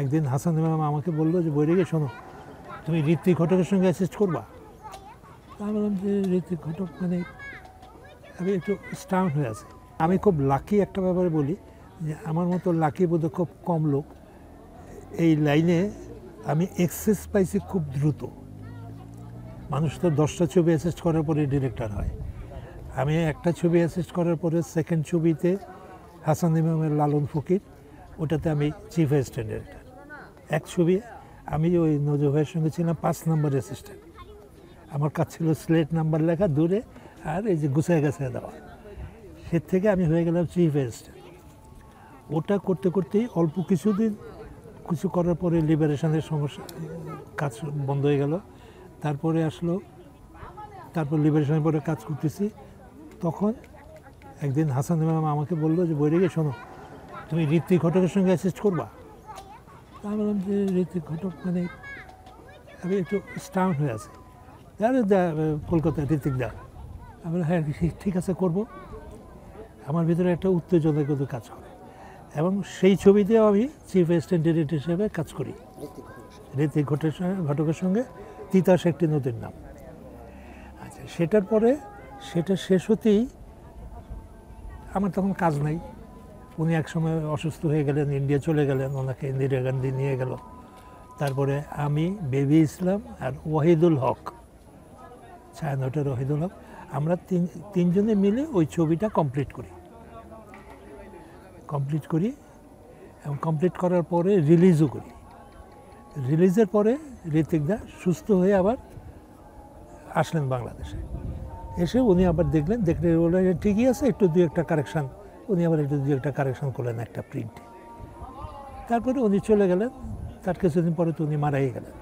একদিন হাসান ইমাম আমাকে বললো যে বৈরাগী শোনো, তুমি ঋত্বিক ঘটকের সঙ্গে অ্যাসিস্ট করবা। আমি বললাম যে ঋত্বিক ঘটক মানে আমি একটু স্টাউন হয়ে আছি। আমি খুব লাকি একটা ব্যাপারে বলি যে আমার মতো লাকি বোধ খুব কম লোক এই লাইনে। আমি এক্সেস পাইছি খুব দ্রুত। মানুষ তো 10টা ছবি অ্যাসিস্ট করার পরে ডিরেক্টর হয়। আমি একটা ছবি অ্যাসিস্ট করার পরে সেকেন্ড ছবিতে হাসান ইমামের লালন ফকির, ওটাতে আমি চিফ অ্যাসিস্ট্যান্ট ডিরেক্টর। এক ছবি আমি ওই নজর ভাইয়ের সঙ্গে ছিলাম 5 নম্বর অ্যাসিস্ট্যান্ট। আমার কাজ ছিল স্লেট নাম্বার লেখা দূরে আর এই যে গুছায় গাছায় দেওয়া। সে থেকে আমি হয়ে গেলাম চিফ অ্যাসিস্ট্যান্ট। ওটা করতে করতেই অল্প কিছুদিন কিছু করার পরে লিবারেশনের সমস্যা, কাজ বন্ধ হয়ে গেল। তারপরে আসলো, তারপর লিবারেশনের পরে কাজ করতেছি। তখন একদিন হাসান ইমাম আমাকে বললো যে বৈরাগী শোনো, তুমি ঋত্বিক ঘটকের সঙ্গে অ্যাসিস্ট করবা। আমি বললাম যে ঋত্বিক ঘটক মানে আমি একটু স্টাউন হয়ে আছি। আরে কলকাতায় ঋত্বিক দা। আমি বললাম হ্যাঁ ঠিক আছে করবো। আমার ভিতরে একটা উত্তেজনা কিন্তু কাজ করে এবং সেই ছবিতেও আমি চিফ অ্যাসিস্ট্যান্ট ডিরেক্টর হিসেবে কাজ করি ঋত্বিক ঘটকের সঙ্গে। তিতাস একটি নদীর নাম। আচ্ছা, সেটার পরে সেটা শেষ হতেই আমার তখন কাজ নাই। উনি একসময় অসুস্থ হয়ে গেলেন, ইন্ডিয়া চলে গেলেন, ওনাকে ইন্দিরা গান্ধী নিয়ে গেল। তারপরে আমি, বেবি ইসলাম আর ওয়াহিদুল হক, ছায়ানটের ওয়াহিদুল হক, আমরা তিনজনে মিলে ওই ছবিটা কমপ্লিট করি এবং কমপ্লিট করার পরে রিলিজও করি। রিলিজের পরে ঋত্বিক দা সুস্থ হয়ে আবার আসলেন বাংলাদেশে। এসে উনি আবার দেখলে বলে ঠিকই আছে, একটু দু একটা কারেকশান, উনি আবার একটু দু একটা কারেকশান করলেন একটা প্রিন্টে। তারপরে উনি চলে গেলেন। তার কিছুদিন পরে তো উনি মারাই গেলেন।